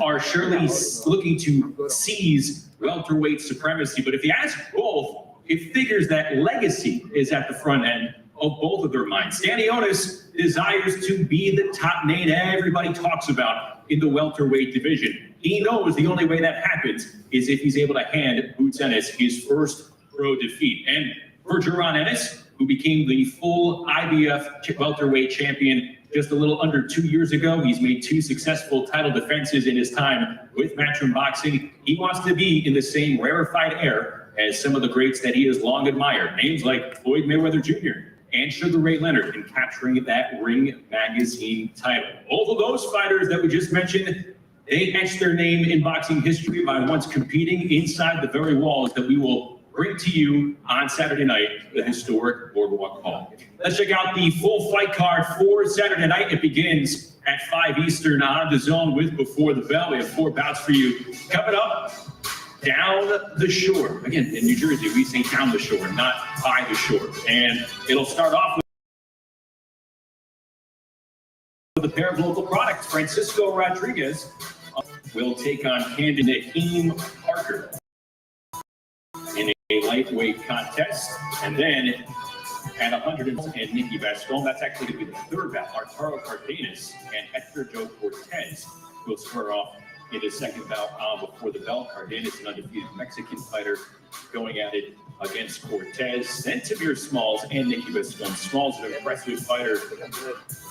are surely looking to seize welterweight supremacy. But if you ask both, it figures that legacy is at the front end of both of their minds. Stanionis desires to be the top name everybody talks about in the welterweight division. He knows the only way that happens is if he's able to hand Boots Ennis his first pro defeat. And for Jaron Ennis, who became the full IBF welterweight champion just a little under 2 years ago, he's made 2 successful title defenses in his time with Matchroom Boxing. He wants to be in the same rarefied air as some of the greats that he has long admired. Names like Floyd Mayweather Jr. and Sugar Ray Leonard in capturing that Ring Magazine title. Both of those fighters that we just mentioned, they etched their name in boxing history by once competing inside the very walls that we will bring to you on Saturday night, the historic Boardwalk Hall. Let's check out the full fight card for Saturday night. It begins at 5 Eastern on the zone with Before the Bell. We have 4 bouts for you. Coming up, down the shore. Again, in New Jersey, we say down the shore, not by the shore. And it'll start off with a pair of local products. Francisco Rodriguez will take on Camden Naheem Parker in a lightweight contest. And then at 100 and Nicky Bascon, that's actually going to be the 3rd bout. Arturo Cardenas and Hector Joe Cortez will square off in his 2nd bout on Before the Bell. Cardenas, an undefeated Mexican fighter, going at it against Cortez. Then Tamir Smalls and Nicky Bascon. Smalls, an impressive fighter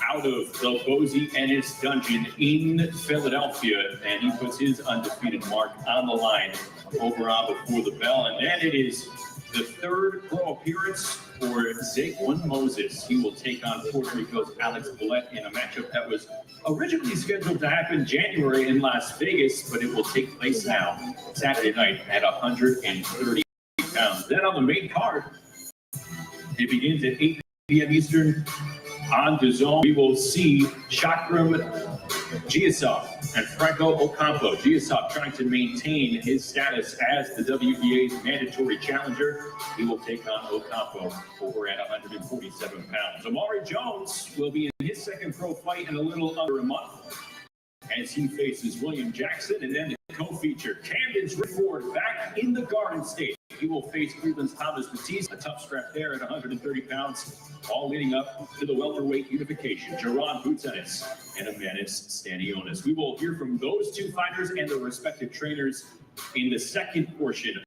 out of the Bozy Ennis dungeon in Philadelphia, and he puts his undefeated mark on the line over on Before the Bell. And then it is the 3rd pro appearance for Zaquan Moses. He will take on Puerto Rico's Alex Bullet in a matchup that was originally scheduled to happen January in Las Vegas, but it will take place now Saturday night at 130 pounds. Then on the main card, it begins at 8 p.m. Eastern on DAZN. We will see Shakram Giasov and Franco Ocampo. Giasov trying to maintain his status as the WBA's mandatory challenger. He will take on Ocampo over at 147 pounds. Amari Jones will be in his 2nd pro fight in a little under a month as he faces William Jackson. And then the co-feature, Camden's Rick Ford, back in the Garden State. He will face Cleveland's Thomas Batiste, a tough scrap there at 130 pounds, all leading up to the welterweight unification. Jaron Boots Ennis and Eimantas Stanionis. We will hear from those 2 fighters and their respective trainers in the 2nd portion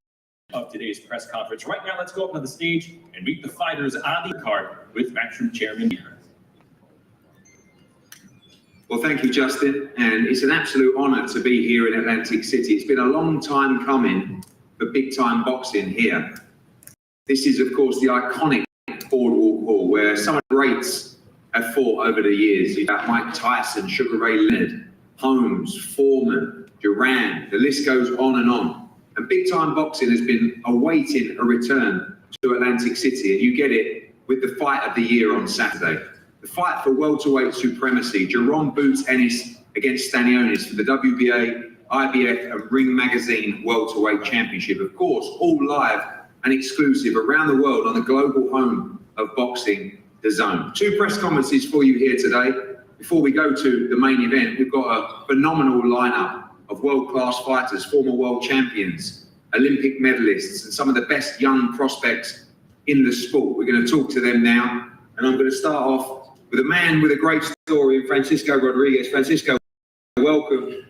of today's press conference. Right now, let's go up on the stage and meet the fighters on the card with Matchroom Chairman. Well, thank you, Justin. And it's an absolute honor to be here in Atlantic City. It's been a long time coming for big-time boxing here. This is, of course, the iconic Boardwalk Hall, where some of the greats have fought over the years. You've got Mike Tyson, Sugar Ray Leonard, Holmes, Foreman, Duran, the list goes on. And big-time boxing has been awaiting a return to Atlantic City, and you get it with the fight of the year on Saturday. The fight for welterweight supremacy, Jaron Boots Ennis against Stanionis for the WBA, IBF and Ring Magazine Welterweight Championship. Of course, all live and exclusive around the world on the global home of boxing, DAZN. 2 press conferences for you here today. Before we go to the main event, we've got a phenomenal lineup of world-class fighters, former world champions, Olympic medalists, and some of the best young prospects in the sport. We're going to talk to them now, and I'm going to start off with a man with a great story, Francisco Rodriguez. Francisco, welcome.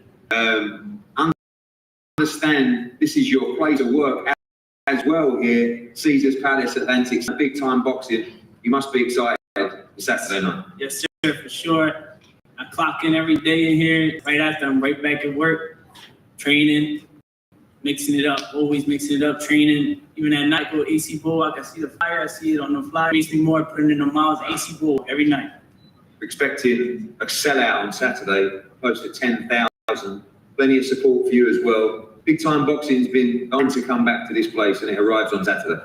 Understand this is your place of work as well here, Caesars Palace, Atlantic, big time boxing. You must be excited for Saturday night. Yes, sir, for sure. I clock in every day in here. Right after, I'm right back at work, training, mixing it up, always mixing it up, training. Even at night, go AC Bowl. I can see the fire, I see it on the flyer. Makes me more putting in the miles, AC Bowl every night. Expecting a sellout on Saturday, close to 10,000. Plenty of support for you as well. Big time boxing's been on to come back to this place, and it arrives on Saturday.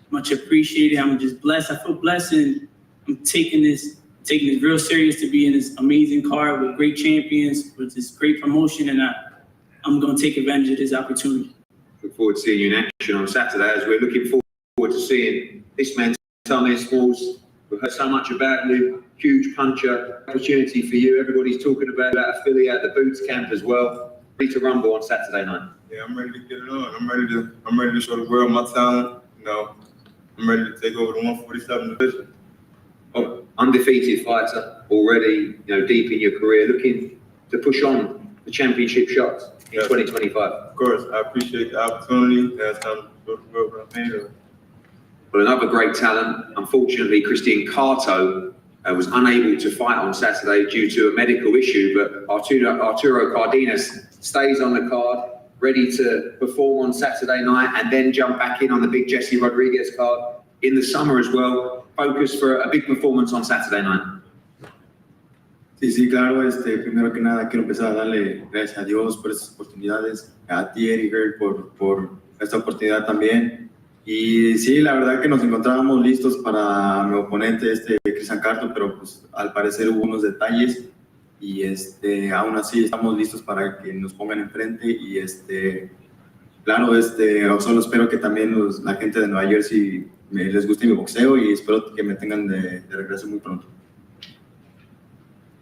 Much appreciated. I'm just blessed. I feel blessed, and I'm taking this real serious to be in this amazing card with great champions, with this great promotion, and I'm going to take advantage of this opportunity. Look forward to seeing you in action on Saturday, as we're looking forward to seeing this man, Tamir Smalls. We've heard so much about you. Huge puncher, opportunity for you. Everybody's talking about that affiliate at the Boots camp as well. Ready to rumble on Saturday night? Yeah, I'm ready to get it on. I'm ready to show the world my talent. You know, I'm ready to take over the 147 division. Oh, undefeated fighter already, deep in your career, looking to push on the championship shots in 2025. Of course, I appreciate the opportunity. That's time to show the world what I'm made of. Well, another great talent. Unfortunately, Christian Carto was unable to fight on Saturday due to a medical issue, but Arturo Cardenas stays on the card, ready to perform on Saturday night and then jump back in on the big Jesse Rodriguez card in the summer as well. Focus for a big performance on Saturday night. Sí, claro, primero que nada quiero empezar a darle gracias a Dios por estas oportunidades, a ti, Eric, por esta oportunidad también. Y sí, la verdad que nos encontrábamos listos para mi oponente, Cristian Carto, pero pues al parecer hubo unos detalles y aún así estamos listos para que nos pongan enfrente y claro, solo espero que también la gente de Nueva Jersey les guste mi boxeo y espero que me tengan de regreso muy pronto.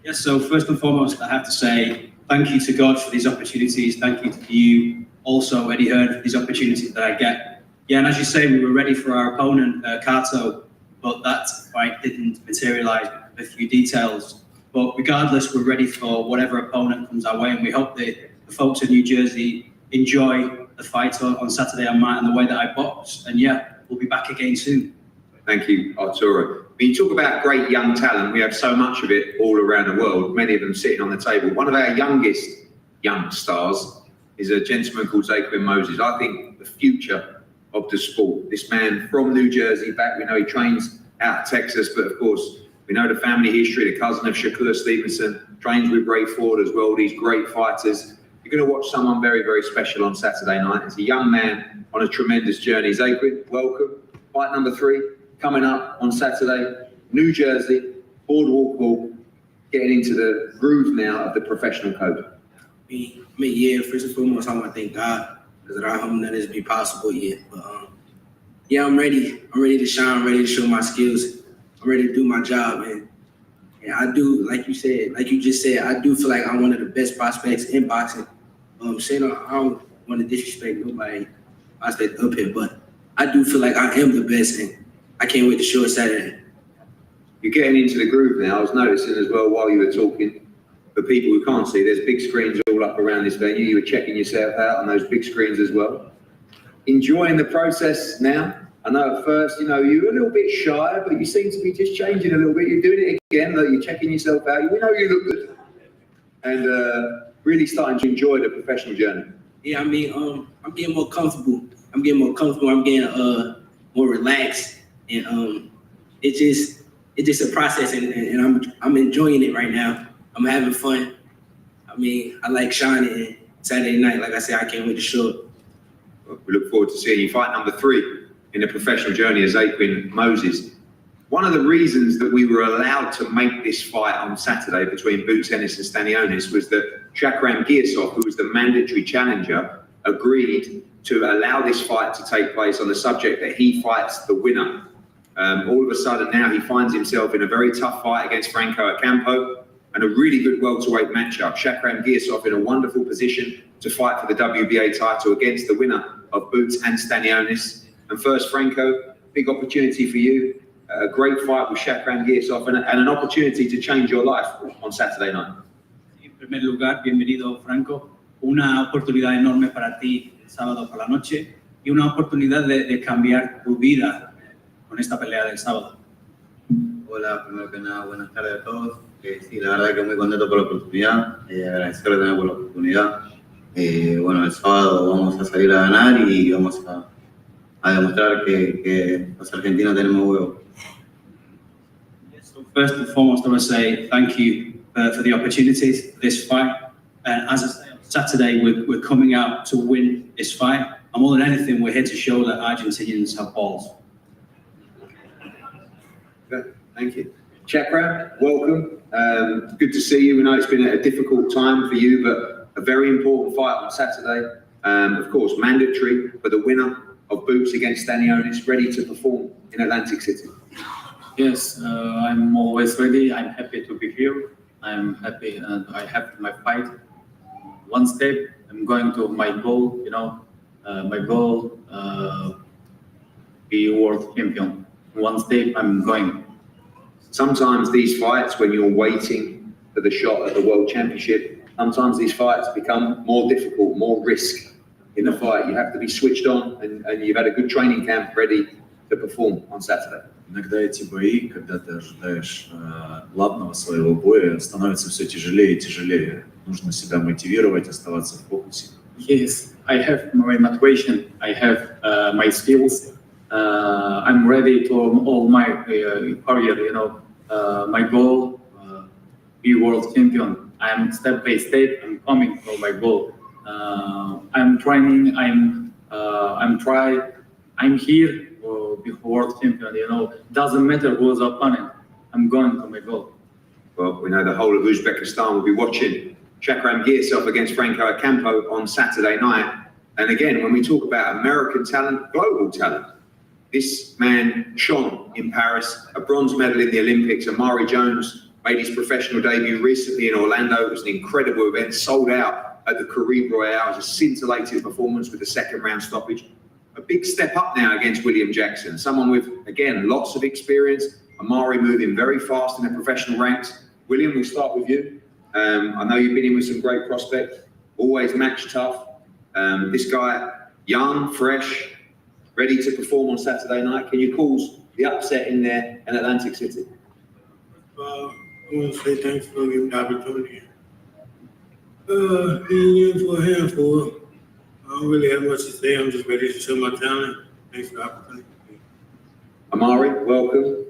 Yes, so first and foremost, I have to say thank you to God for these opportunities. Thank you to you also, Eddie Hearn, for these opportunities that I get. Yeah, and as you say, we were ready for our opponent, Kato, but that fight didn't materialize with a few details. But regardless, we're ready for whatever opponent comes our way, and we hope the folks in New Jersey enjoy the fight on Saturday and the way that I box. And yeah, we'll be back again soon. Thank you, Arturo. When you talk about great young talent, we have so much of it all around the world, many of them sitting on the table. One of our youngest young stars is a gentleman called Jaron Moses. I think the future of the sport. This man from New Jersey back, we know he trains out of Texas, but of course, we know the family history, the cousin of Shakur Stevenson, trains with Ray Ford as well, these great fighters. You're going to watch someone very, very special on Saturday night. It's a young man on a tremendous journey. Jaron, welcome. Fight number 3, coming up on Saturday, New Jersey, Boardwalk Hall, getting into the groove now of the professional code. Yeah, first and foremost, I want to thank God because without him, none of this be possible yet. But yeah, I'm ready. I'm ready to shine. I'm ready to show my skills. I'm ready to do my job, and I do, like you said, like you just said, I do feel like I'm one of the best prospects in boxing. Saying I don't want to disrespect nobody prospect up here, but I do feel like I am the best, and I can't wait to show it Saturday. You're getting into the groove now. I was noticing as well while you were talking. For people who can't see, there's big screens all up around this venue. You were checking yourself out on those big screens as well. Enjoying the process now. I know at first, you were a little bit shy, but you seem to be just changing a little bit. You're doing it again, like you're checking yourself out. We know you look good. And really starting to enjoy the professional journey. Yeah, I mean, I'm getting more comfortable. I'm getting more relaxed, and it's just a process, and I'm enjoying it right now. I'm having fun. I mean, I like shining. Saturday night, like I said, I can't wait to show it. We look forward to seeing you. Fight number 3 in the professional journey is Jaron Moses. One of the reasons that we were allowed to make this fight on Saturday between Boots Ennis and Stanionis was that Shakram Giasov, who was the mandatory challenger, agreed to allow this fight to take place on the subject that he fights the winner. All of a sudden now he finds himself in a very tough fight against Franco Acampo and a really good welterweight matchup. Shakram Giasov in a wonderful position to fight for the WBA title against the winner of Boots and Stanionis. And first, Franco, big opportunity for you. A great fight with Shakram Giasov and an opportunity to change your life on Saturday night. En primer lugar, bienvenido, Franco. Una oportunidad enorme para ti el sábado por la noche y una oportunidad de cambiar tu vida con esta pelea del sábado. Hola, primero que nada, buenas tardes a todos. Sí, la verdad que muy contento por la oportunidad, agradecerle también por la oportunidad. Bueno, el sábado vamos a salir a ganar y vamos a demostrar que los argentinos tenemos huevo. So first and foremost, I want to say thank you for the opportunities for this fight. And as I say, on Saturday, we're coming out to win this fight. And more than anything, we're here to show that Argentinians have balls. Good. Thank you. Shakram, welcome. Good to see you. We know it's been a difficult time for you, but a very important fight on Saturday. Of course, mandatory for the winner of Boots against Stanionis, ready to perform in Atlantic City. Yes, I'm always ready. I'm happy to be here. I'm happy and I have my fight. One step I'm going to my goal, my goal, be world champion. One step I'm going. Sometimes these fights, when you're waiting for the shot at the World Championship, sometimes these fights become more difficult, more risk in the fight. You have to be switched on, and you've had a good training camp ready to perform on Saturday. Иногда эти бои, когда ты ожидаешь главного своего боя, становятся все тяжелее и тяжелее. Нужно себя мотивировать, оставаться в фокусе. Yes, I have my motivation. I have my skills. I'm ready to all my career. My goal, be world champion. I'm step by step. I'm coming for my goal. I'm training. I'm here to be world champion. Doesn't matter who's the opponent. I'm going to my goal. Well, we know the whole of Uzbekistan will be watching Shakram Girsov against Franco Acampo on Saturday night. And again, when we talk about American talent, global talent, this man shone in Paris, a bronze medal in the Olympics. Amari Jones made his professional debut recently in Orlando. It was an incredible event, sold out at the Caribe Royale. It was a scintillating performance with the second round stoppage. A big step up now against William Jackson, someone with, again, lots of experience. Amari moving very fast in the professional ranks. William, we'll start with you. I know you've been in with some great prospects, always match tough. This guy, young, fresh, ready to perform on Saturday night. Can you cause the upset in there in Atlantic City? I want to say thanks for giving the opportunity. Being in for a handful, I don't really have much to say. I'm just ready to show my talent. Thanks for the opportunity. Amari, welcome.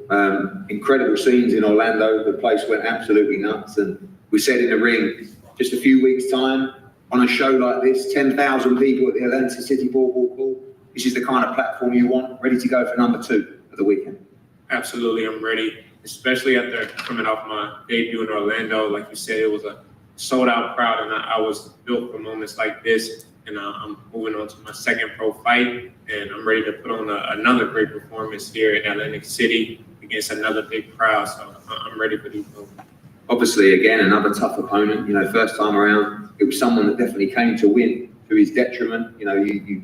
Incredible scenes in Orlando. The place went absolutely nuts. And we said in the ring, just a few weeks' time, on a show like this, 10,000 people at the Atlantic City Boardwalk Hall. This is the kind of platform you want, ready to go for number 2 of the weekend. Absolutely, I'm ready, especially after coming off my debut in Orlando. Like you said, it was a sold-out crowd, and I was built for moments like this. And I'm moving on to my second pro fight, and I'm ready to put on another great performance here in Atlantic City against another big crowd. So I'm ready for these moments. Obviously, again, another tough opponent. First time around, it was someone that definitely came to win to his detriment. You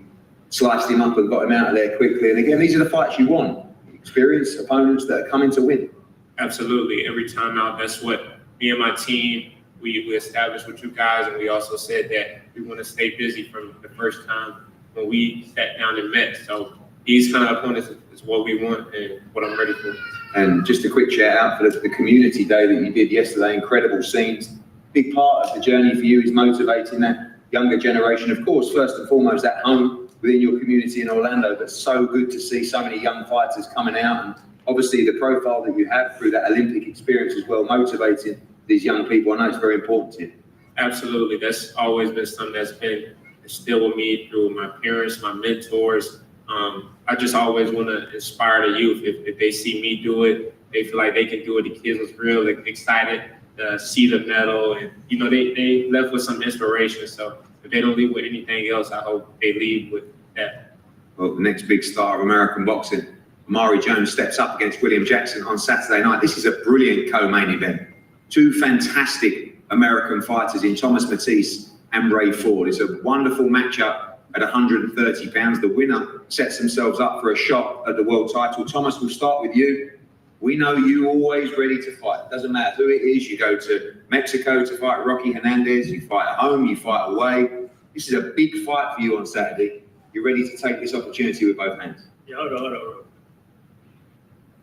sliced him up and got him out of there quickly. And again, these are the fights you want. Experienced opponents that are coming to win. Absolutely. Every time out, that's what me and my team, we established with you guys. And we also said that we want to stay busy from the first time when we sat down and met. So these kind of opponents is what we want and what I'm ready for. And just a quick shout out for the community day that you did yesterday. Incredible scenes. Big part of the journey for you is motivating that younger generation. Of course, first and foremost, at home within your community in Orlando. But so good to see so many young fighters coming out. And obviously the profile that you have through that Olympic experience as well, motivating these young people. I know it's very important to you. Absolutely. That's always been something that's been instilled with me through my parents, my mentors. I just always want to inspire the youth. If they see me do it, they feel like they can do it. The kids was real excited to see the medal, and they left with some inspiration. So if they don't leave with anything else, I hope they leave with that. Well, the next big star of American boxing, Amari Jones, steps up against William Jackson on Saturday night. This is a brilliant co-main event. 2 fantastic American fighters in Thomas Matisse and Ray Ford. It's a wonderful matchup at 130 pounds. The winner sets themselves up for a shot at the world title. Thomas, we'll start with you. We know you always ready to fight. Doesn't matter who it is. You go to Mexico to fight Rocky Hernandez. You fight at home. You fight away. This is a big fight for you on Saturday. You're ready to take this opportunity with both hands. Yeah, hold on.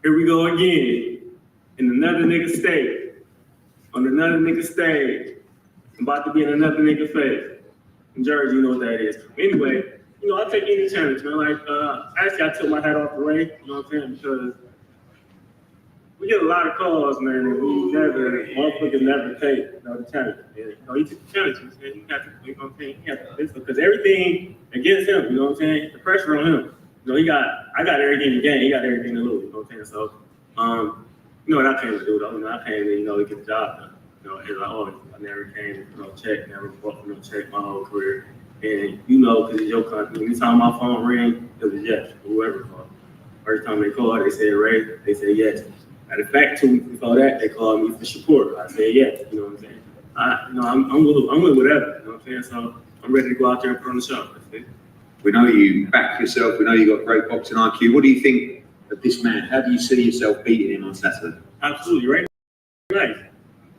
Here we go again. In another nigga state. On another nigga stage. I'm about to be in another nigga face. In Jersey, you know what that is. Anyway, I take any challenge, man. Actually, I took my hat off the Ray, you know what I'm saying? Because we get a lot of calls, man, and motherfuckers never take the challenge. He took the challenge, man. You got to, you know what I'm saying? You got to, because everything against him, you know what I'm saying? The pressure on him. I got everything in the game. He got everything to lose, you know what I'm saying? So, what I came to do, though. I came to, get the job done. As I always, I never came for no check, never fought for no check my whole career. And because it's your country, anytime my phone rang, it was yes, whoever called. First time they called, they said Ray, they said yes. Matter of fact, 2 weeks before that, they called me for support. I said yes, you know what I'm saying? I'm with whatever, you know what I'm saying? So I'm ready to go out there and put on the show. That's it. We know you back yourself. We know you got great boxing IQ. What do you think of this man? How do you see yourself beating him on Saturday? Absolutely, right? Nice.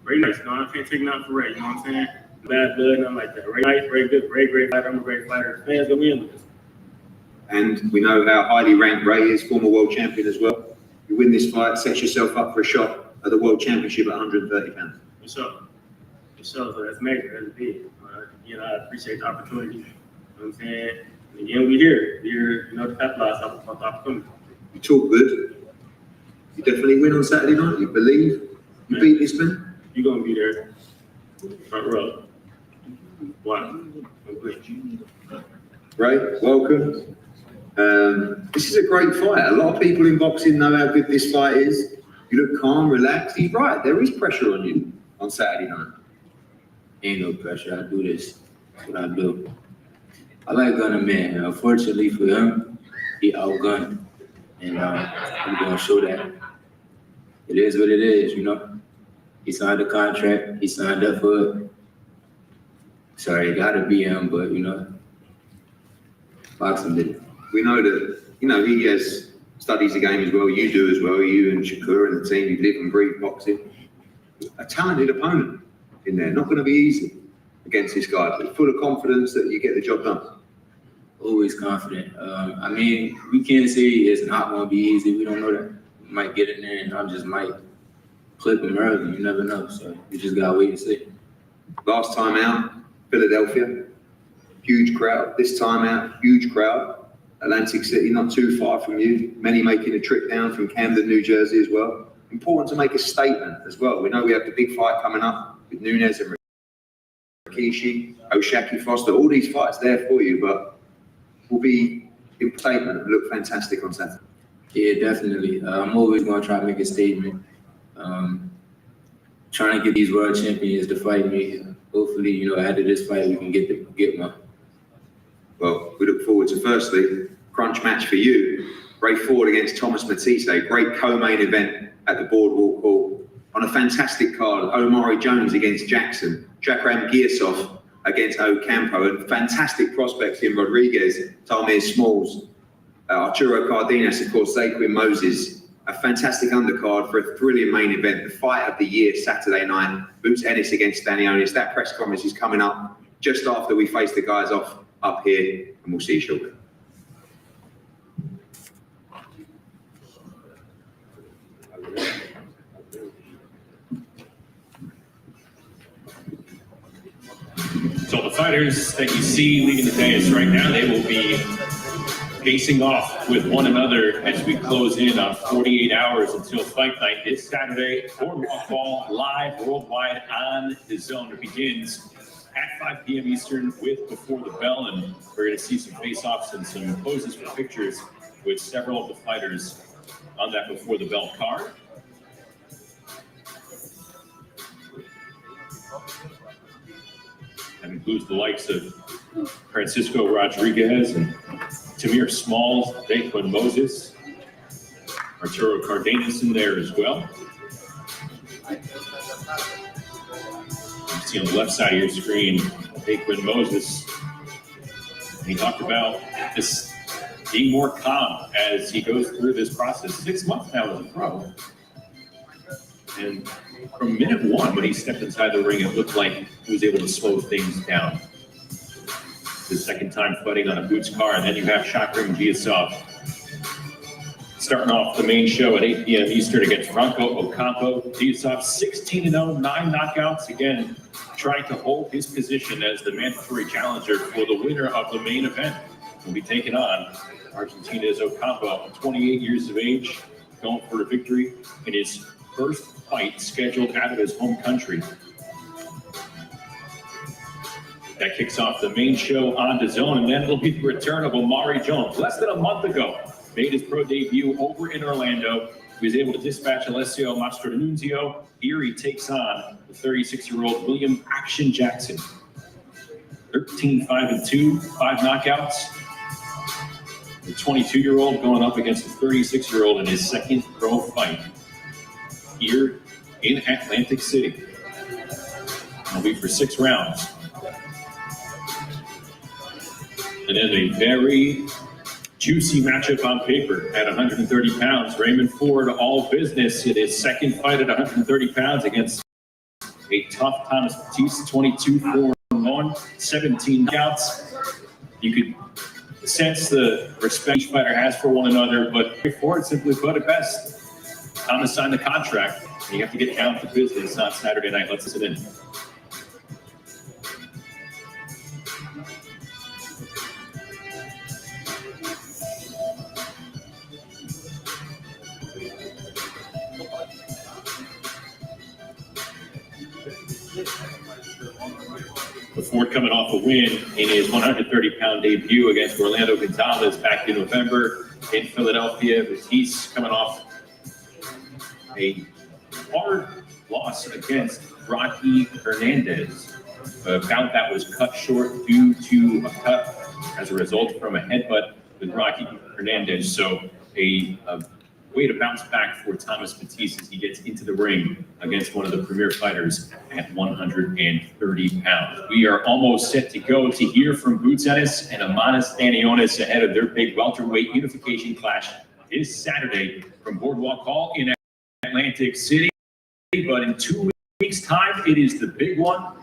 Very nice. No, I can't take nothing for Ray. You know what I'm saying? Bad blood, nothing like that. Very nice, very good, great fighter. I'm a great fighter. The fans gonna be in with this. And we know how highly ranked Ray is, former world champion as well. You win this fight, set yourself up for a shot at the world championship at 130 pounds. For sure. So that's major. That's big. You know, I appreciate the opportunity. You know what I'm saying? And again, we're here, you know, to capitalize on the opportunity. You talk good. You definitely win on Saturday night. You believe you beat this man. You're gonna be there. Front row. Why? Ray, welcome. This is a great fight. A lot of people in boxing know how good this fight is. You look calm, relaxed. He's right. There is pressure on you on Saturday night. Ain't no pressure. I do this. That's what I do. I like gunning man. Unfortunately for him, he outgunned. And I'm going to show that. It is what it is, you know. He signed a contract. He signed up for it. Sorry, it got to be him, but, you know, boxing did it. We know that, you know, he has studies the game as well. You do as well. You and Shakur and the team, you live and breathe boxing. A talented opponent in there. Not going to be easy against this guy, but full of confidence that you get the job done. Always confident. I mean, we can't say it's not going to be easy. We don't know that. We might get in there and I just might clip him early. You never know. So you just got to wait and see. Last time out, Philadelphia, huge crowd. This time out, huge crowd. Atlantic City, not too far from you. Many making a trip down from Camden, New Jersey as well. Important to make a statement as well. We know we have the big fight coming up with Nunes and Rikishi, Oshaki Foster. All these fights there for you, but will be in statement and look fantastic on Saturday. Yeah, definitely. I'm always going to try to make a statement. Trying to get these world champions to fight me. Hopefully, you know, after this fight, we can get one. Well, we look forward to, firstly, crunch match for you. Ray Ford against Thomas Matisse, great co-main event at the Boardwalk Hall. On a fantastic card, Omari Jones against Jackson, Jakram Giasov against Ocampo, and fantastic prospects in Rodriguez, Talmir Smalls, Arturo Cardenas, of course, Zaquin Moses. A fantastic undercard for a brilliant main event, the fight of the year Saturday night. Jaron Ennis against Stanionis. That press conference is coming up just after we face the guys off up here, and we'll see you shortly. So the fighters that you see leading the dais right now, they will be facing off with one another as we close in on 48 hours until fight night this Saturday. Boardwalk Ball live worldwide on the zone. It begins at 5 p.m. Eastern with Before the Bell, and we're going to see some face-offs and some poses for pictures with several of the fighters on that Before the Bell card. That includes the likes of Francisco Rodriguez and Tamir Smalls, Zaquin Moses, Arturo Cardenas in there as well. You see on the left side of your screen, Zaquin Moses. And he talked about this being more calm as he goes through this process. 6 months now as a pro. And from minute one, when he stepped inside the ring, it looked like he was able to slow things down. His second time fighting on a Boots car, and then you have Jakram Giasov starting off the main show at 8 p.m. Eastern against Franco Ocampo. Giasov 16-0, 9 knockouts. Again, trying to hold his position as the mandatory challenger for the winner of the main event. Will be taking on Argentina's Ocampo, 28 years of age, going for a victory in his first fight scheduled out of his home country. That kicks off the main show on DAZN, and then it'll be the return of Omari Jones. Less than a month ago, made his pro debut over in Orlando. He was able to dispatch Alessio Mastronunzio. Here he takes on the 36-year-old William Action Jackson. 13-5-2, 5 knockouts. The 22-year-old going up against the 36-year-old in his second pro fight here in Atlantic City. It'll be for 6 rounds. And then a very juicy matchup on paper at 130 pounds. Raymond Ford, all business in his second fight at 130 pounds against a tough Thomas Batiste, 22-4-1, 17 knockouts. You could sense the respect each fighter has for one another, but Ford simply put it best. Thomas signed the contract, and you have to get down to business on Saturday night. Let's sit in. Ford coming off a win in his 130-pound debut against Orlando Gonzalez back in November in Philadelphia. Batiste coming off a hard loss against Rocky Hernandez, a bout that was cut short due to a cut as a result from a headbutt with Rocky Hernandez. So a way to bounce back for Thomas Batiste as he gets into the ring against one of the premier fighters at 130 pounds. We are almost set to go to hear from Boots Ennis and Eimantas Stanionis ahead of their big welterweight unification clash this Saturday from Boardwalk Hall in Atlantic City. But in 2 weeks' time, it is the big one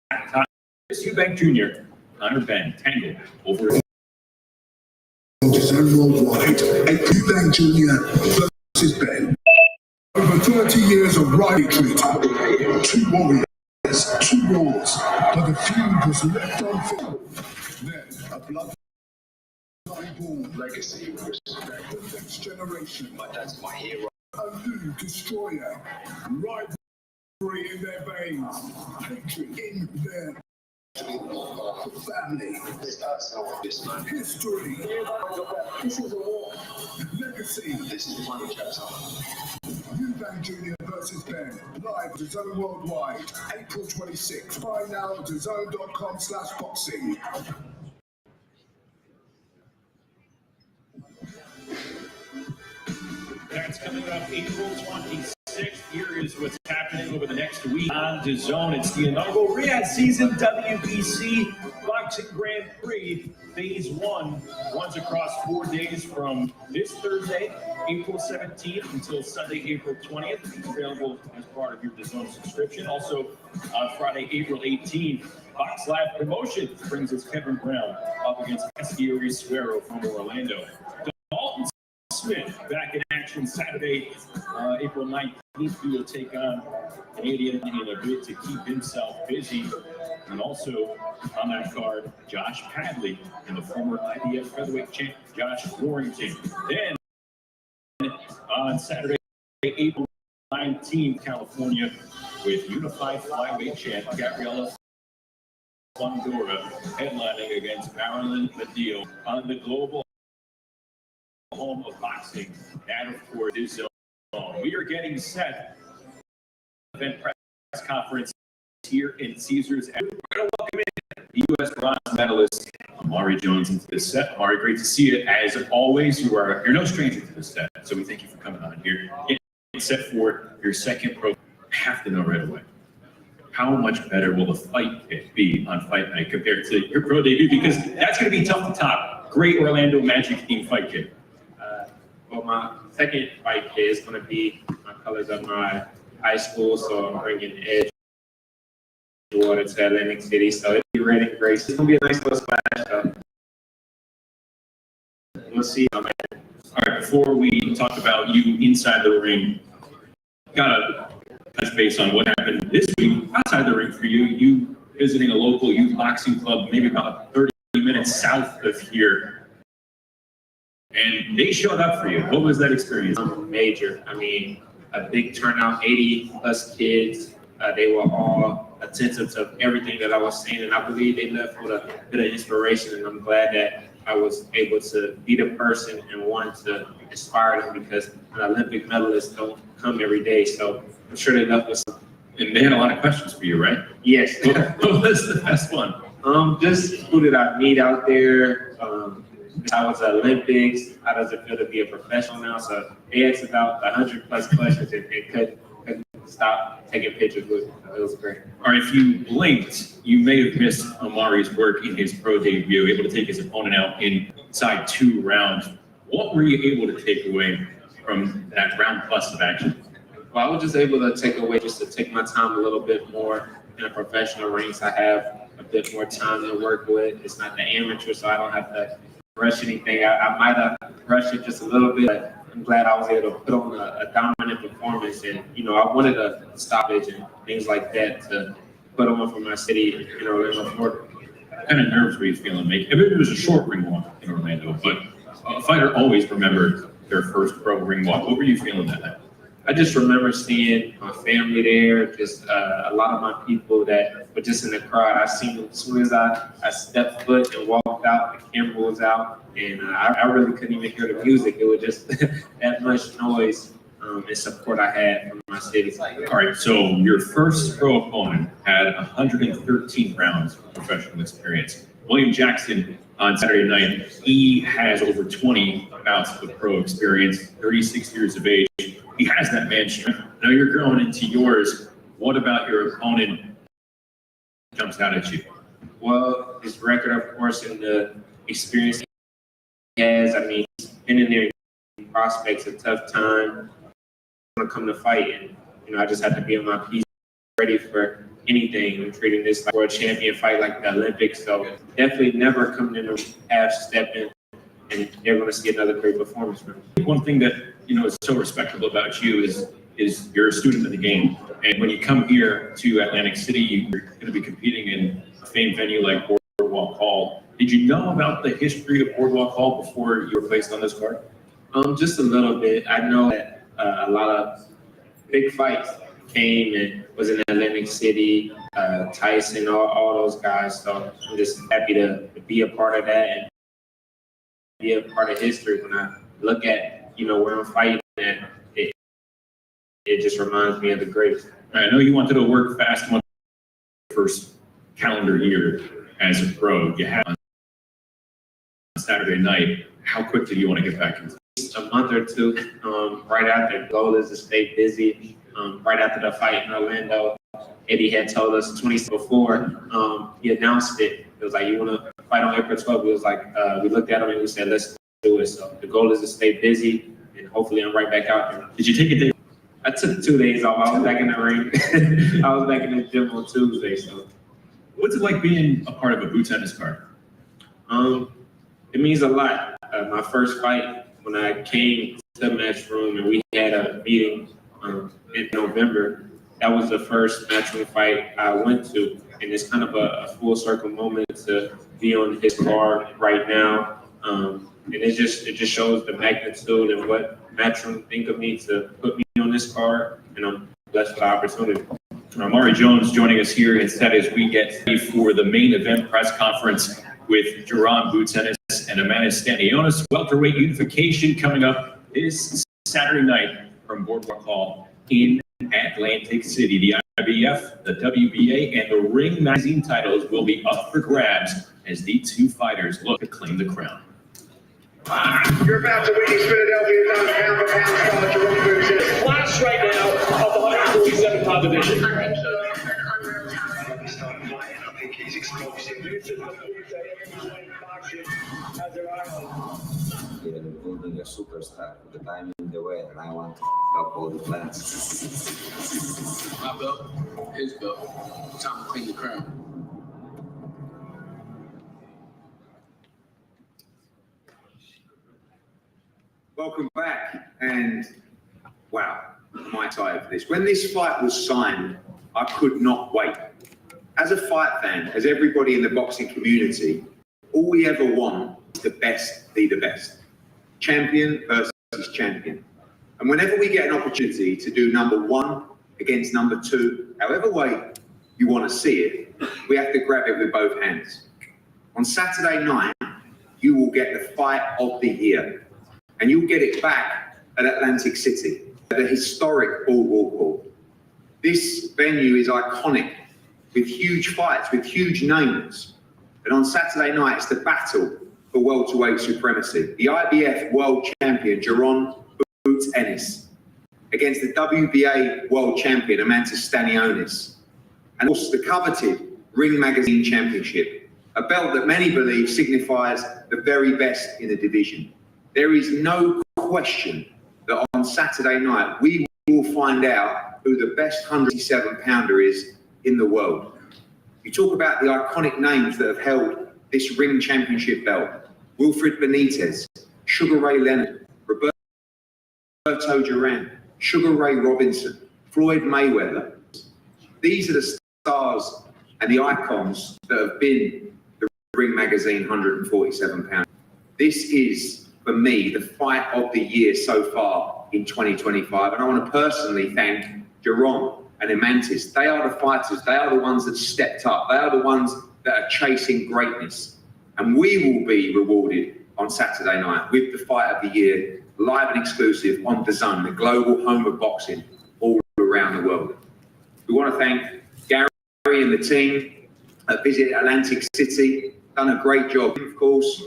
at Chris Eubank Jr., Connor Ben, Tangle over Worldwide, Eubank Jr. versus Ben. Over 30 years of rivalry, 2 warriors, 2 wars, but the feud was left unfinished. Then a blood-born legacy, respect the next generation. My dad's my hero. A new destroyer, rivalry in their veins, hatred in their family, history, this is a war, legacy, this is the final chapter. Eubank Jr. versus Ben, live to Zone Worldwide, April 26th. Buy now to zone.com/boxing. That's coming up April 26th. Here is what's happening over the next week on DAZN. It's the inaugural Riyadh season WBC Boxing Grand Prix Phase 1 runs across 4 days from this Thursday, April 17th until Sunday, April 20th. It's available as part of your DAZN subscription. Also on Friday, April 18th, Fox Live Promotions brings its Kevin Brown up against Esquieri Suero from Orlando. Dalton Smith back in action Saturday, April 19th. He will take on Canadian in a bid to keep himself busy. And also on that card, Josh Padley and the former IBF featherweight champ, Josh Warrington. Then on Saturday, April 19th, California, with unified flyweight champ Gabriela Fundora headlining against Marilyn Medil on the global home of boxing. That, of course, is DAZN. We are getting set. Event press conference here in Caesars. We're going to welcome in the U.S. bronze medalist Amari Jones into this set. Amari, great to see you. As always, you're no stranger to this set, so we thank you for coming on here. Getting set for your second pro. I have to know right away, how much better will the fight kit be on fight night compared to your pro debut? Because that's going to be tough to top. Great Orlando Magic team fight kit. Well, my second fight kit is going to be my colors of my high school, so I'm bringing Edgewater to Atlantic City, so it'll be red and gray. It's going to be a nice little splash. We'll see. All right, before we talk about you inside the ring, gotta touch base on what happened this week outside the ring for you. You visiting a local youth boxing club, maybe about 30 minutes south of here. And they showed up for you. What was that experience? Major. I mean, a big turnout, 80 plus kids. They were all attentive to everything that I was saying, and I believe they left with a bit of inspiration. And I'm glad that I was able to be the person and want to inspire them, because an Olympic medalist don't come every day. So I'm sure they left with some. And they had a lot of questions for you, right? Yes. What was the best one? Just who did I meet out there? How was the Olympics? How does it feel to be a professional now? So they asked about 100 plus questions and couldn't stop taking pictures with. It was great. All right, if you blinked, you may have missed Omari's work in his pro debut, able to take his opponent out inside 2 rounds. What were you able to take away from that round plus of action? Well, I was just able to take away just to take my time a little bit more in a professional ranks. I have a bit more time to work with. It's not the amateur, so I don't have to rush anything. I might have rushed it just a little bit, but I'm glad I was able to put on a dominant performance. And, I wanted a stoppage and things like that to put on for my city in Orlando, Florida. What kind of nerves were you feeling? It was a short ring walk in Orlando, but a fighter always remembers their first pro ring walk. What were you feeling that night? I just remember seeing my family there, just a lot of my people that were just in the crowd. I seen them as soon as I stepped foot and walked out, the camera was out, and I really couldn't even hear the music. It was just that much noise and support I had from my city. All right, so your first pro opponent had 113 rounds of professional experience. William Jackson on Saturday night, he has over 20 bouts of pro experience, 36 years of age. He has that man strength. Now you're growing into yours. What about your opponent jumps out at you? Well, his record, of course, and the experience he has. I mean, he's been in there in prospects, a tough time. To come to fight, and I just have to be on my piece, ready for anything. I'm treating this like a world champion fight like the Olympics, so definitely never coming in half stepping, and they're going to see another great performance from me. One thing that is so respectable about you is you're a student of the game, and when you come here to Atlantic City, you're going to be competing in a famed venue like Boardwalk Hall. Did you know about the history of Boardwalk Hall before you were placed on this card? Just a little bit. I know that a lot of big fights came and was in Atlantic City, Tyson, all those guys. So I'm just happy to be a part of that and be a part of history. When I look at, where I'm fighting at, it just reminds me of the greats. I know you wanted to work fast on the first calendar year as a pro. You had on Saturday night. How quick do you want to get back into? A month or two, right after. The goal is to stay busy. Right after the fight in Orlando, Eddie had told us 20 before he announced it. It was like, you want to fight on April 12th? It was like, we looked at him and we said, let's do it. So the goal is to stay busy, and hopefully I'm right back out there. Did you take a day? I took 2 days off. I was back in the ring. I was back in the gym on Tuesday. So, what's it like being a part of a Boots Ennis card? It means a lot. My first fight, when I came to the match room and we had a meeting in November, that was the first matchroom fight I went to. And it's kind of a full circle moment to be on his card right now. And it just shows the magnitude and what matchroom think of me to put me on this card. And I'm blessed for the opportunity. Amari Jones joining us here instead as we get ready for the main event press conference with Jaron Ennis and Eimantas Stanionis. Welterweight Unification coming up this Saturday night from Boardwalk Hall in Atlantic City. The IBF, the WBA, and the Ring Magazine titles will be up for grabs as the two fighters look to claim the crown. You're about to witness Philadelphia pound-for-pound star Jaron Ennis. Class right now of the 147 pound division. I think he's explosive. They're building a superstar for the time in the way, and I want to help all the plans. My belt, his belt. Time to clean the crown. Welcome back, and wow, my side for this. When this fight was signed, I could not wait. As a fight fan, as everybody in the boxing community, all we ever want is the best be the best. Champion versus champion. And whenever we get an opportunity to do number one against number two, however way you want to see it, we have to grab it with both hands. On Saturday night, you will get the fight of the year. And you'll get it back at Atlantic City, at the historic Boardwalk Hall. This venue is iconic, with huge fights, with huge names. And on Saturday night, it's the battle for welterweight supremacy. The IBF world champion, Jaron Ennis, against the WBA World Champion, Eimantas Stanionis, and also the coveted Ring Magazine Championship, a belt that many believe signifies the very best in the division. There is no question that on Saturday night, we will find out who the best 187-pounder is in the world. You talk about the iconic names that have held this ring championship belt: Wilfred Benitez, Sugar Ray Leonard, Roberto Duran, Sugar Ray Robinson, Floyd Mayweather. These are the stars and the icons that have been the Ring Magazine 147-pounder. This is, for me, the fight of the year so far in 2025. And I want to personally thank Jaron and Eimantas. They are the fighters. They are the ones that stepped up. They are the ones that are chasing greatness. And we will be rewarded on Saturday night with the fight of the year, live and exclusive on DAZN, the global home of boxing all around the world. We want to thank Gary and the team at Visit Atlantic City. Done a great job. Of course,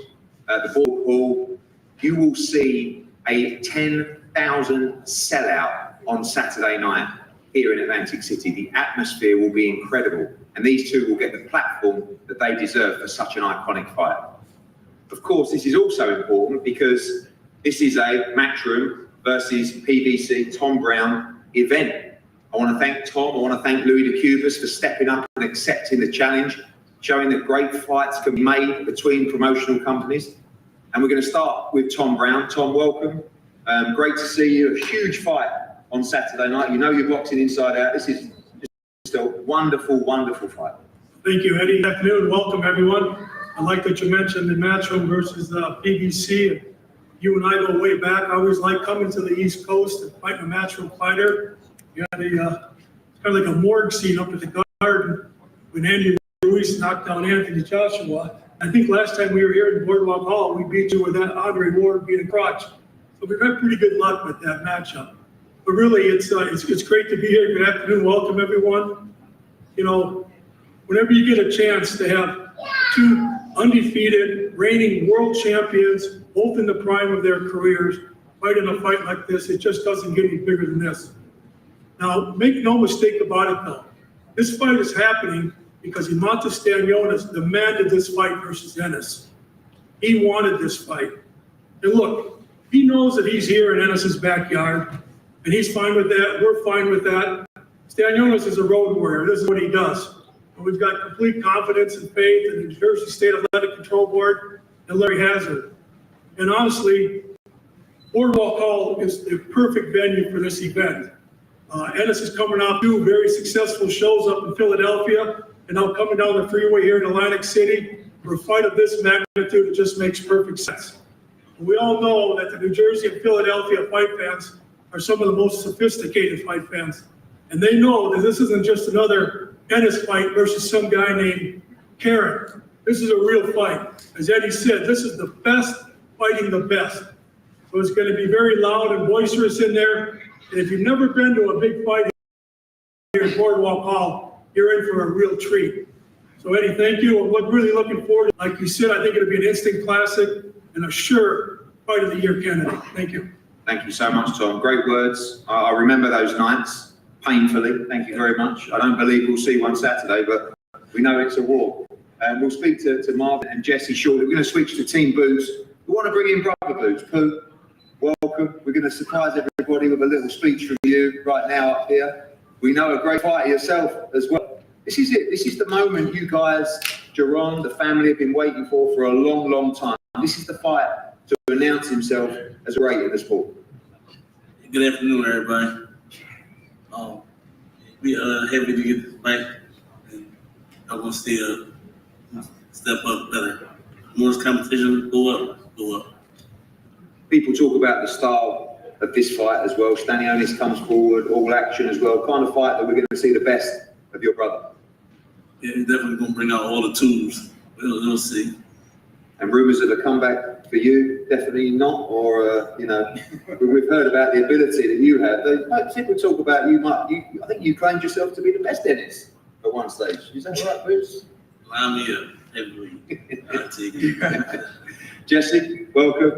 the Ball Hall. You will see a 10,000 sellout on Saturday night here in Atlantic City. The atmosphere will be incredible, and these two will get the platform that they deserve for such an iconic fight. Of course, this is also important because this is a Matchroom versus PBC Tom Brown event. I want to thank Tom. I want to thank Louis de Cubas for stepping up and accepting the challenge, showing that great fights can be made between promotional companies. And we're going to start with Tom Brown. Tom, welcome. Great to see you. A huge fight on Saturday night. You know you're boxing inside out. This is just a wonderful, wonderful fight. Thank you, Eddie. Good afternoon. Welcome, everyone. I like that you mentioned the Matchroom versus PBC. You and I go way back. I always like coming to the East Coast and fighting a Matchroom fighter. You had it's kind of like a morgue scene up at the Garden when Andy Ruiz knocked down Anthony Joshua. I think last time we were here in Boardwalk Hall, we beat you with that Andre Ward beating Crotch. So we've had pretty good luck with that matchup. But really, it's great to be here. Good afternoon. Welcome, everyone. You know, whenever you get a chance to have two undefeated, reigning world champions, both in the prime of their careers, fighting a fight like this, it just doesn't get any bigger than this. Now, make no mistake about it, though. This fight is happening because Eimantas Stanionis demanded this fight versus Ennis. He wanted this fight. And look, he knows that he's here in Ennis's backyard, and he's fine with that. We're fine with that. Stanionis is a road warrior. This is what he does. And we've got complete confidence and faith in the New Jersey State Athletic Control Board and Larry Hazard. And honestly, Boardwalk Hall is the perfect venue for this event. Ennis is coming off two very successful shows up in Philadelphia, and now coming down the freeway here in Atlantic City for a fight of this magnitude. It just makes perfect sense. We all know that the New Jersey and Philadelphia fight fans are some of the most sophisticated fight fans. And they know that this isn't just another Ennis fight versus some guy named Karen. This is a real fight. As Eddie said, this is the best fighting the best. So it's going to be very loud and boisterous in there. And if you've never been to a big fight here at Boardwalk Hall, you're in for a real treat. So Eddie, thank you. I'm really looking forward. Like you said, I think it'll be an instant classic and a sure fight of the year candidate. Thank you. Thank you so much, Tom. Great words. I remember those nights painfully. Thank you very much. I don't believe we'll see one Saturday, but we know it's a war. And we'll speak to Marvin and Jesse shortly. We're going to switch to Team Boots. We want to bring in Brother Boots. Pooh, welcome. We're going to surprise everybody with a little speech from you right now up here. We know a great fighter yourself as well. This is it. This is the moment you guys, Jaron, the family have been waiting for a long, long time. This is the fight to announce himself as a great in the sport. Good afternoon, everybody. We are happy to get this fight, and I want to see a step up better. More competition, go up. People talk about the style of this fight as well. Stanionis comes forward, all action as well. Kind of fight that we're going to see the best of your brother. Yeah, he's definitely going to bring out all the tools. We'll see. And rumours of a comeback for you, definitely not, or, we've heard about the ability that you have. People talk about you, I think you claimed yourself to be the best Ennis at one stage. Is that right, Bruce? Line me up, heavyweight. I'll take it. Jesse, welcome.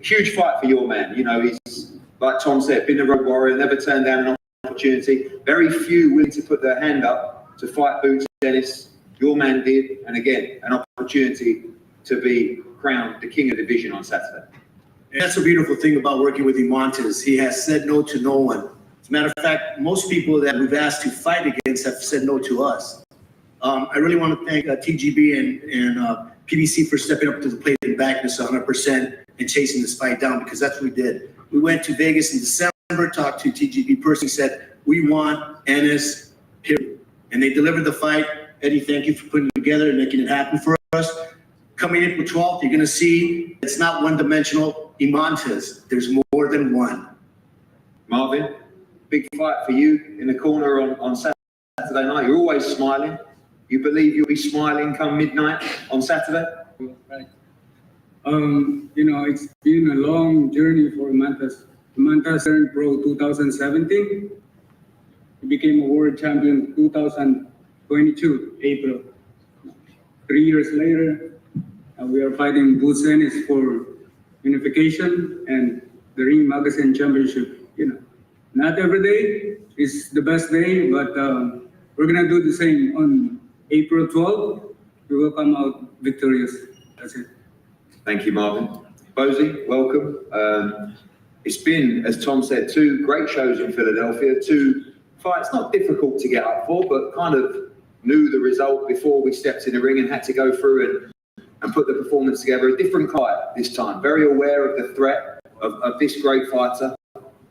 Huge fight for your man. You know, he's like Tom said, been a road warrior, never turned down an opportunity. Very few willing to put their hand up to fight Boots Ennis. Your man did, and again, an opportunity to be crowned the king of the division on Saturday. And that's a beautiful thing about working with Eimantas. He has said no to no one. As a matter of fact, most people that we've asked to fight against have said no to us. I really want to thank TGB and PBC for stepping up to the plate and backing us 100% and chasing this fight down, because that's what we did. We went to Vegas in December, talked to TGB personally, said, we want Ennis, period. And they delivered the fight. Eddie, thank you for putting it together and making it happen for us. Coming April 12th, you're going to see it's not one-dimensional Eimantas. There's more than one. Marvin, big fight for you in the corner on Saturday night. You're always smiling. You believe you'll be smiling come midnight on Saturday? Right. It's been a long journey for Eimantas. Eimantas turned pro 2017. He became a world champion 2022, April. 3 years later, we are fighting Boots Ennis for unification and the Ring Magazine Championship. Not every day is the best day, but we're gonna do the same on April 12th. We will come out victorious. That's it. Thank you, Marvin. Bozy, welcome. It's been, as Tom said, 2 great shows in Philadelphia, 2 fights not difficult to get up for, but kind of knew the result before we stepped in the ring and had to go through and put the performance together. A different fight this time, very aware of the threat of this great fighter,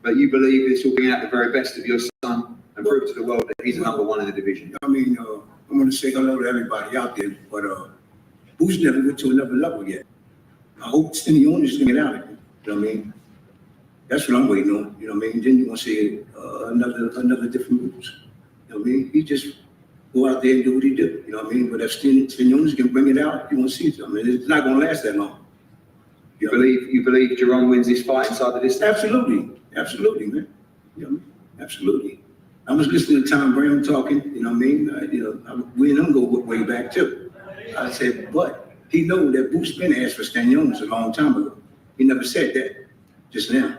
but you believe this will bring out the very best of your son and prove to the world that he's number 1 in the division. I mean, I want to say hello to everybody out there, but Boots never went to another level yet. I hope Stanionis is going to get out of it. You know what I mean? That's what I'm waiting on. You know what I mean? Then you're going to see another different Boots. You know what I mean? He just go out there and do what he do. You know what I mean? But if Stanionis can bring it out, you won't see it. I mean, it's not going to last that long. You believe Jaron wins this fight inside the distance? Absolutely, man. You know what I mean? Absolutely. I was listening to Tom Brown talking. You know what I mean? We and him go way back too. I said, but he knows that Boots been asked for Stanionis a long time ago. He never said that just now.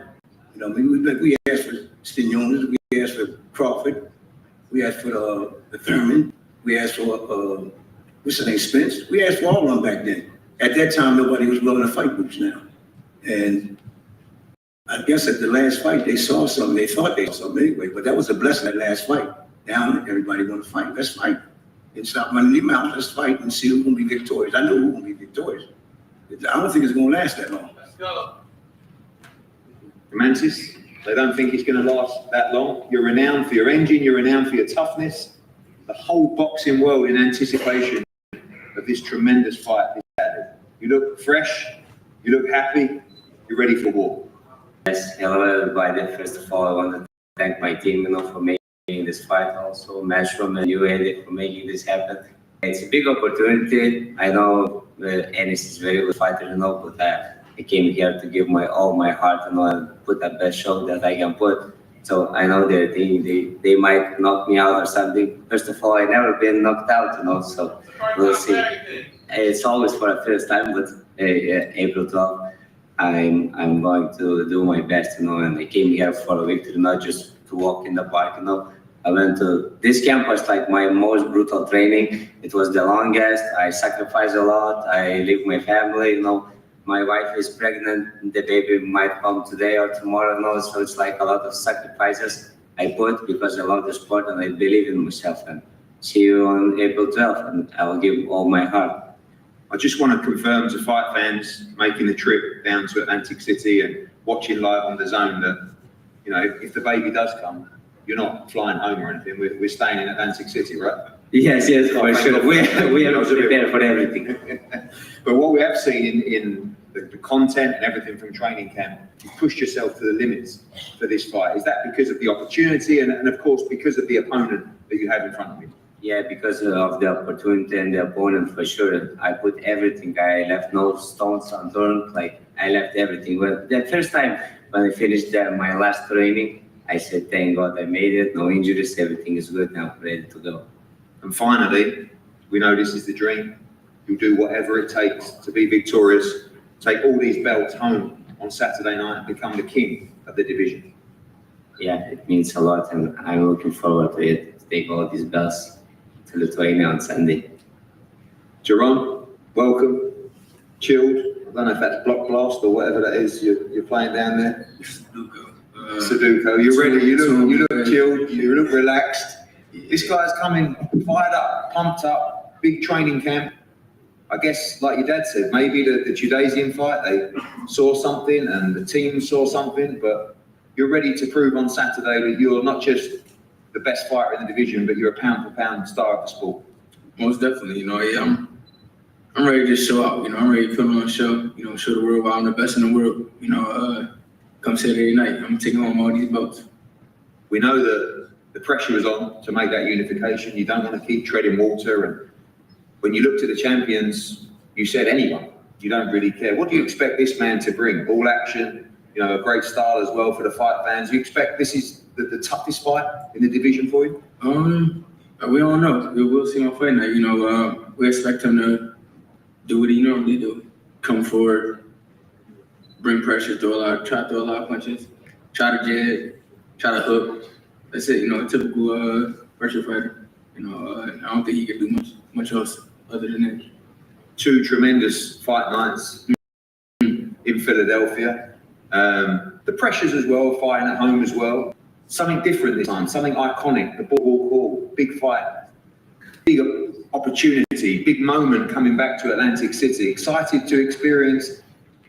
You know what I mean? We asked for Stanionis. We asked for Crawford. We asked for the Thurman. We asked for what's his name, Spence. We asked for all of them back then. At that time, nobody was willing to fight Boots now. And I guess at the last fight, they saw something. They thought they saw something anyway. But that was a blessing, that last fight. Now everybody want to fight. Let's fight. And stop running them out. Let's fight and see who's going to be victorious. I know who's going to be victorious. I don't think it's going to last that long. Let's go. Eimantas, they don't think it's going to last that long. You're renowned for your engine. You're renowned for your toughness. The whole boxing world in anticipation of this tremendous fight this Saturday. You look fresh. You look happy. You're ready for war. Yes, hello everybody. First of all, I want to thank my team, for making this fight. Also, Matchroom and you, Eddie, for making this happen. It's a big opportunity. I know Ennis is a very good fighter, but I came here to give all my heart, and put the best show that I can put. So I know their team, they might knock me out or something. First of all, I never been knocked out, so we'll see. It's always for the first time, but April 12th. I'm going to do my best, and I came here for a victory, not just to walk in the park, I went to this camp was like my most brutal training. It was the longest. I sacrificed a lot. I leave my family, my wife is pregnant. The baby might come today or tomorrow, so it's like a lot of sacrifices I put because I love the sport and I believe in myself. And see you on April 12th, and I will give all my heart. I just want to confirm to fight fans making the trip down to Atlantic City and watching live on the zone that, if the baby does come, you're not flying home or anything. We're staying in Atlantic City, right? Yes, for sure. We are prepared for everything. But what we have seen in the content and everything from training camp, you pushed yourself to the limits for this fight. Is that because of the opportunity and of course, because of the opponent that you have in front of you? Yeah, because of the opportunity and the opponent, for sure. I put everything. I left no stones unturned. I left everything. Well, the first time when I finished my last training, I said, thank God I made it. No injuries. Everything is good now. Ready to go. And finally, we know this is the dream. You'll do whatever it takes to be victorious. Take all these belts home on Saturday night and become the king of the division? Yeah, it means a lot, and I'm looking forward to it, to take all these belts to Lithuania on Sunday. Jaron, welcome. Chilled. I don't know if that's block blast or whatever that is you're playing down there. Sudoku. You're ready. You look chilled. You look relaxed. This guy's coming fired up, pumped up, big training camp. I guess, like your dad said, maybe the Tudasian fight, they saw something and the team saw something, but you're ready to prove on Saturday that you're not just the best fighter in the division, but you're a pound-for-pound star of the sport. Most definitely, yeah, I'm ready to show out, I'm ready to put on a show, show the world why I'm the best in the world, come Saturday night, I'm taking home all these belts. We know that the pressure is on to make that unification. You don't want to keep treading water. And when you looked at the champions, you said anyone. You don't really care. What do you expect this man to bring? All action, a great style as well for the fight fans. You expect this is the toughest fight in the division for you? We don't know. We'll see on fight night. We expect him to do what he normally do. Come forward, bring pressure, try to throw a lot of punches, try to jab, try to hook. That's it, a typical pressure fighter. I don't think he can do much else other than that. 2 tremendous fight nights in Philadelphia. The pressures as well, fighting at home as well. Something different this time, something iconic, the boardwalk hall, big fight, big opportunity, big moment coming back to Atlantic City. Excited to experience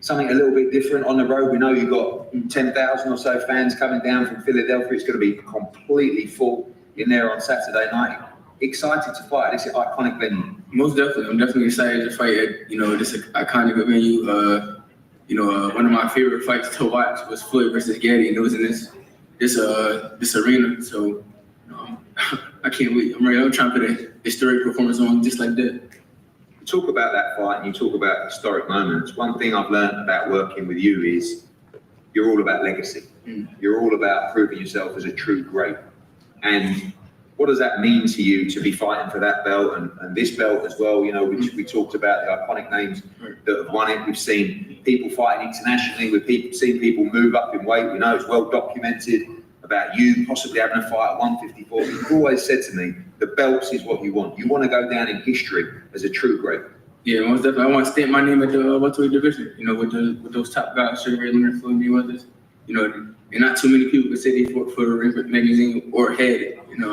something a little bit different on the road. We know you've got 10,000 or so fans coming down from Philadelphia. It's going to be completely full in there on Saturday night. Excited to fight this iconic venue. Most definitely. I'm definitely excited to fight at, this iconic venue. One of my favorite fights to watch was Floyd versus Gaddy, and it was in this arena. So, I can't wait. I'm ready. I'm trying to put a historic performance on just like that. You talk about that fight and you talk about historic moments. One thing I've learned about working with you is you're all about legacy. You're all about proving yourself as a true great. And what does that mean to you to be fighting for that belt and this belt as well? Which we talked about the iconic names that have won it. We've seen people fighting internationally. We've seen people move up in weight. We know it's well documented about you possibly having a fight at 154. You've always said to me, the belts is what you want. You want to go down in history as a true great. Yeah, most definitely. I want to stamp my name at the welterweight division. With those top guys, Sugar Ray Leonard, Floyd Mayweather. And not too many people can say they fought for the Ring magazine or had it. And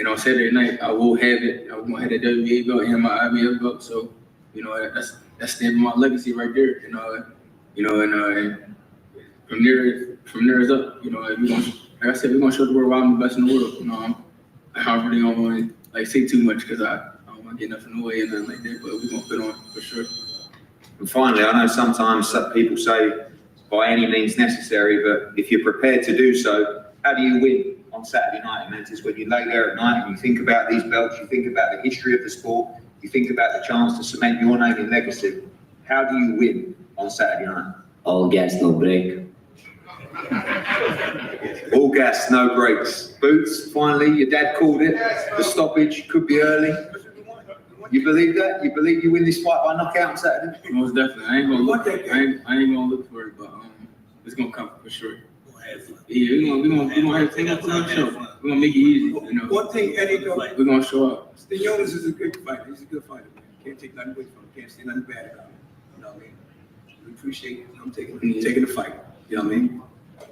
on Saturday night, I will have it. I'm gonna have the WBA belt and my IBF belt. So, that's stamping my legacy right there. And from there is up. Like I said, we're gonna show the world why I'm the best in the world. I really don't want to say too much because I don't want to get nothing in the way and nothing like that. But we're gonna put on for sure. And finally, I know sometimes some people say by any means necessary, but if you're prepared to do so, how do you win on Saturday night, Eimantas? When you lay there at night and you think about these belts, you think about the history of the sport, you think about the chance to cement your name in legacy. How do you win on Saturday night? All gas, no break. All gas, no breaks. Boots, finally, your dad called it. The stoppage could be early. You believe that? You believe you win this fight by knockout on Saturday? Most definitely. I ain't gonna look for it, but it's gonna come for sure. Yeah, we're gonna have to take up the show. We're gonna make it easy. One thing, Eddie, we're gonna show up. Stanionis is a good fighter. He's a good fighter, man. Can't take nothing away from him. Can't say nothing bad about him. You know what I mean? We appreciate him taking the fight. You know what I mean?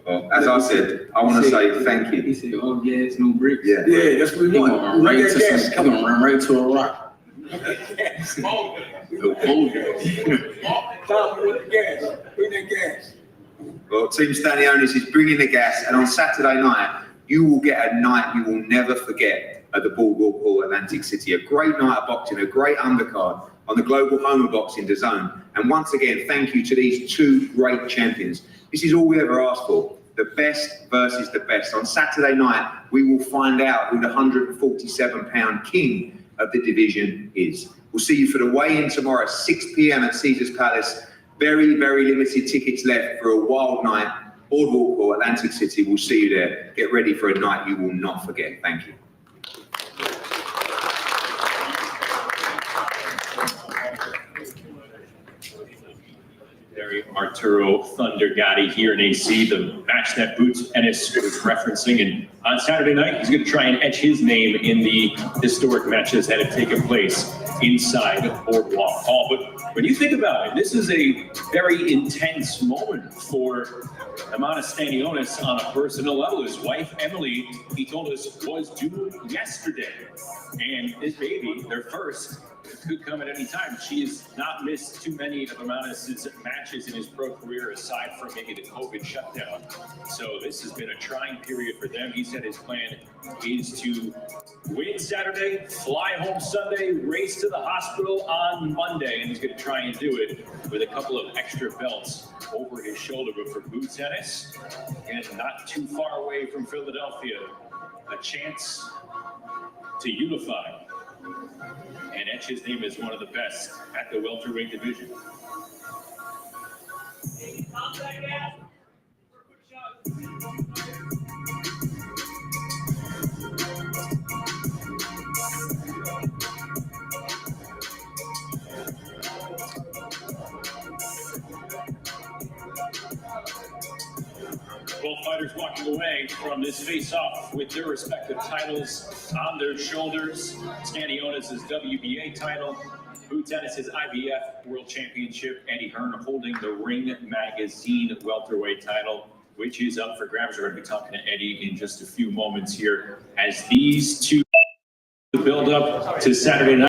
Well, as I said, I want to say thank you. He said, all gas, no bricks. Yeah, that's what we want. We're gonna run right to a rock. Tom, with the gas. Bring that gas. Well, Team Stanionis is bringing the gas, and on Saturday night, you will get a night you will never forget at the Boardwalk Hall, Atlantic City. A great night of boxing, a great undercard on the global home of boxing, DAZN. And once again, thank you to these 2 great champions. This is all we ever asked for. The best versus the best. On Saturday night, we will find out who the 147-pound king of the division is. We'll see you for the weigh-in tomorrow at 6 p.m. at Caesars Palace. Very, very limited tickets left for a wild night. Boardwalk Hall, Atlantic City. We'll see you there. Get ready for a night you will not forget. Thank you. legendary Arturo Thunder Gatti here in AC, the match that Boots Ennis was referencing. And on Saturday night, he's going to try and etch his name in the historic matches that have taken place inside Boardwalk Hall. But when you think about it, this is a very intense moment for Eimantas Stanionis on a personal level. His wife, Emily, he told us, was due yesterday. And this baby, their first, could come at any time. She has not missed too many of Eimantas' matches in his pro career, aside from maybe the COVID shutdown. So this has been a trying period for them. He said his plan is to win Saturday, fly home Sunday, race to the hospital on Monday, and he's going to try and do it with a couple of extra belts over his shoulder. But for Boots Ennis, and not too far away from Philadelphia, a chance to unify and etch his name as one of the best at the welterweight division. Both fighters walking away from this face-off with their respective titles on their shoulders. Stanionis' WBA title, Boots Ennis' IBF World Championship, Eddie Hearn holding the Ring Magazine welterweight title, which is up for grabs. We're going to be talking to Eddie in just a few moments here as these two build up to Saturday night.